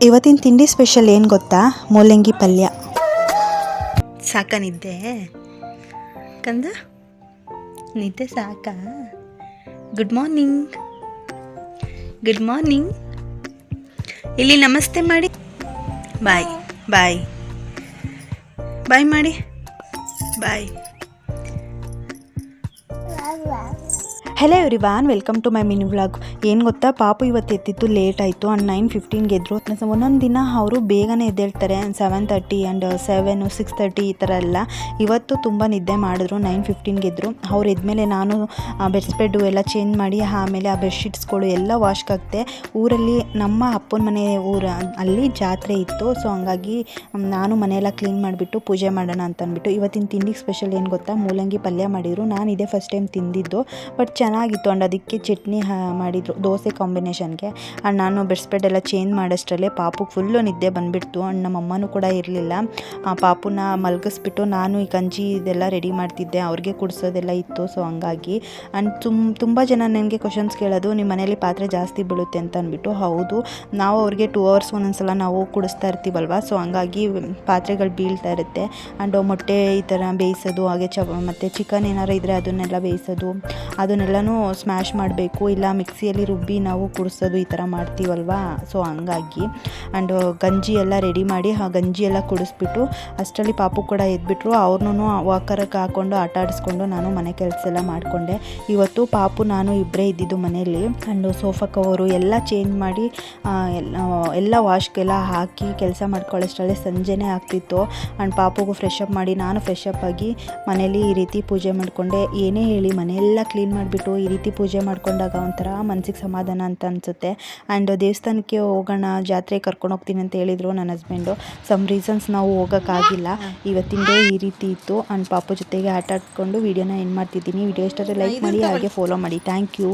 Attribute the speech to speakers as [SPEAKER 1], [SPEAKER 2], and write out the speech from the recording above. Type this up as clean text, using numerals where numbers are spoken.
[SPEAKER 1] ಇವತ್ತಿನ ತಿಂಡಿ ಸ್ಪೆಷಲ್ ಏನು ಗೊತ್ತಾ? ಮೂಲಂಗಿ ಪಲ್ಯ. ಸಾಕ ನಿದ್ದೆ ಕಂದ? ನಿದ್ದೆ ಸಾಕಾ? Good morning. Good morning. ಇಲ್ಲಿ ನಮಸ್ತೆ ಮಾಡಿ. ಬಾಯ್ ಬಾಯ್ ಬಾಯ್ ಮಾಡಿ. Bye. Hello everyone, welcome to my mini vlog. ಏನು ಗೊತ್ತಾ, ಪಾಪು ಇವತ್ತು ಎತ್ತಿತ್ತು ಲೇಟ್ ಆಯಿತು. ಆ್ಯಂಡ್ 9:15ಗೆ ಎದ್ರು. ಒಂದೊಂದು ದಿನ ಅವರು ಬೇಗನೆ ಎದ್ದೇಳ್ತಾರೆ, 7:30 ಆ್ಯಂಡ್ 7, 6:30 ಈ ಥರ ಎಲ್ಲ. ಇವತ್ತು ತುಂಬ ನಿದ್ದೆ ಮಾಡಿದ್ರು. 9:15ಗೆ ಎದ್ರು. ಅವ್ರು ಎದ್ಮೇಲೆ ನಾನು ಬೆಡ್ಸ್ಪೆಡ್ಡು ಎಲ್ಲ ಚೇಂಜ್ ಮಾಡಿ ಆಮೇಲೆ ಆ ಬೆಡ್ಶೀಟ್ಸ್ಗಳು ಎಲ್ಲ ವಾಶ್ಗೆ ಹಾಕ್ತೆ. ಊರಲ್ಲಿ ನಮ್ಮ ಅಪ್ಪನ ಮನೆ ಅಲ್ಲಿ ಜಾತ್ರೆ ಇತ್ತು. ಸೊ ಹಂಗಾಗಿ ನಾನು ಮನೆಯೆಲ್ಲ ಕ್ಲೀನ್ ಮಾಡಿಬಿಟ್ಟು ಪೂಜೆ ಮಾಡೋಣ ಅಂತ ಅಂದ್ಬಿಟ್ಟು ಇವತ್ತಿನ ತಿಂಡಿಗೆ ಸ್ಪೆಷಲ್ ಏನು ಗೊತ್ತಾ, ಮೂಲಂಗಿ ಪಲ್ಯ ಮಾಡಿದರು. ನಾನು ಇದೇ ಫಸ್ಟ್ ಟೈಮ್ ತಿಂದಿದ್ದು, ಬಟ್ ಚೆನ್ನಾಗಿತ್ತು. ಆ್ಯಂಡ್ ಅದಕ್ಕೆ ಚಟ್ನಿ ಮಾಡಿದರು ದೋಸೆ ಕಾಂಬಿನೇಷನ್ಗೆ. ಆ್ಯಂಡ್ ನಾನು ಬೆಡ್ಸ್ಪೆಡ್ ಎಲ್ಲ ಚೇಂಜ್ ಮಾಡೋಷ್ಟರಲ್ಲೇ ಪಾಪು ಫುಲ್ಲು ನಿದ್ದೆ ಬಂದುಬಿಡ್ತು. ಆ್ಯಂಡ್ ನಮ್ಮ ಅಮ್ಮನೂ ಕೂಡ ಇರಲಿಲ್ಲ. ಪಾಪುನ ಮಲಗಿಸ್ಬಿಟ್ಟು ನಾನು ಈ ಗಂಜಿ ಇದೆಲ್ಲ ರೆಡಿ ಮಾಡ್ತಿದ್ದೆ, ಅವ್ರಿಗೆ ಕುಡಿಸೋದೆಲ್ಲ ಇತ್ತು. ಸೊ ಹಂಗಾಗಿ ಆ್ಯಂಡ್ ತುಂಬ ಜನ ನನಗೆ ಕ್ವಶನ್ಸ್ ಕೇಳೋದು, ನಿಮ್ಮ ಮನೇಲಿ ಪಾತ್ರೆ ಜಾಸ್ತಿ ಬೀಳುತ್ತೆ ಅಂತ ಅಂದ್ಬಿಟ್ಟು. ಹೌದು, ನಾವು ಅವ್ರಿಗೆ 2 hours ಒಂದೊಂದ್ಸಲ ನಾವು ಕುಡಿಸ್ತಾ ಇರ್ತೀವಲ್ವ. ಸೊ ಹಂಗಾಗಿ ಪಾತ್ರೆಗಳು ಬೀಳ್ತಾ ಇರುತ್ತೆ. ಆ್ಯಂಡ್ ಮೊಟ್ಟೆ ಈ ಥರ ಬೇಯಿಸೋದು, ಹಾಗೆ ಮತ್ತು ಚಿಕನ್ ಏನಾರು ಇದ್ದರೆ ಅದನ್ನೆಲ್ಲ ಬೇಯಿಸೋದು, ಅದನ್ನೆಲ್ಲನೂ ಸ್ಮ್ಯಾಶ್ ಮಾಡಬೇಕು, ಇಲ್ಲ ಮಿಕ್ಸಿಯಲ್ಲಿ ರುಬ್ಬಿ ನಾವು ಕುಡಿಸೋದು, ಈ ಥರ ಮಾಡ್ತೀವಲ್ವ. ಸೊ ಹಂಗಾಗಿ ಆ್ಯಂಡ್ ಗಂಜಿ ಎಲ್ಲ ರೆಡಿ ಮಾಡಿ ಆ ಗಂಜಿ ಎಲ್ಲ ಕುಡಿಸ್ಬಿಟ್ಟು ಅಷ್ಟರಲ್ಲಿ ಪಾಪು ಕೂಡ ಎದ್ಬಿಟ್ರು. ಅವ್ರನ್ನೂ ವಾಕರಕ್ಕೆ ಹಾಕ್ಕೊಂಡು ಆಟ ಆಡಿಸ್ಕೊಂಡು ನಾನು ಮನೆ ಕೆಲಸ ಎಲ್ಲ ಮಾಡಿಕೊಂಡೆ. ಇವತ್ತು ಪಾಪು ನಾನು ಇಬ್ಬರೇ ಇದ್ದಿದ್ದು ಮನೆಯಲ್ಲಿ. ಆ್ಯಂಡ್ ಸೋಫಾ ಕವರು ಎಲ್ಲ ಚೇಂಜ್ ಮಾಡಿ ಎಲ್ಲ ವಾಶ್ಗೆಲ್ಲ ಹಾಕಿ ಕೆಲಸ ಮಾಡ್ಕೊಳ್ಳೋಷ್ಟರಲ್ಲೇ ಸಂಜೆನೇ ಆಗ್ತಿತ್ತು. ಆ್ಯಂಡ್ ಪಾಪುಗೂ ಫ್ರೆಶ್ ಅಪ್ ಮಾಡಿ ನಾನು ಫ್ರೆಶ್ ಅಪ್ ಆಗಿ ಮನೇಲಿ ಈ ರೀತಿ ಪೂಜೆ ಮಾಡಿಕೊಂಡೆ. ಏನೇ ಹೇಳಿ ಮನೆಯೆಲ್ಲ ಕ್ಲೀನ್ ಮಾಡಿಬಿಟ್ಟು ಈ ರೀತಿ ಪೂಜೆ ಮಾಡ್ಕೊಂಡಾಗ ಒಂಥರ ಮನಸ್ಸಿಗೆ ಸಮಾಧಾನ ಅಂತ ಅನಿಸುತ್ತೆ. ಆ್ಯಂಡ್ ದೇವಸ್ಥಾನಕ್ಕೆ ಹೋಗೋಣ, ಜಾತ್ರೆ ಕರ್ಕೊಂಡು ಹೋಗ್ತೀನಿ ಅಂತ ಹೇಳಿದರು ನನ್ನ ಹಸ್ಬೆಂಡು. ಸಮ್ ರೀಸನ್ಸ್ ನಾವು ಹೋಗೋಕ್ಕಾಗಿಲ್ಲ. ಇವತ್ತಿನ ಡೇ ಈ ರೀತಿ ಇತ್ತು. ಆ್ಯಂಡ್ ಪಾಪು ಜೊತೆಗೆ ಆಟ ಆಡ್ಕೊಂಡು ವೀಡಿಯೋನ ಎಂಡ್ ಮಾಡ್ತಿದ್ದೀನಿ. ವಿಡಿಯೋ ಇಷ್ಟ ಲೈಕ್ ಮಾಡಿ, ಹಾಗೆ ಫಾಲೋ ಮಾಡಿ. Thank you.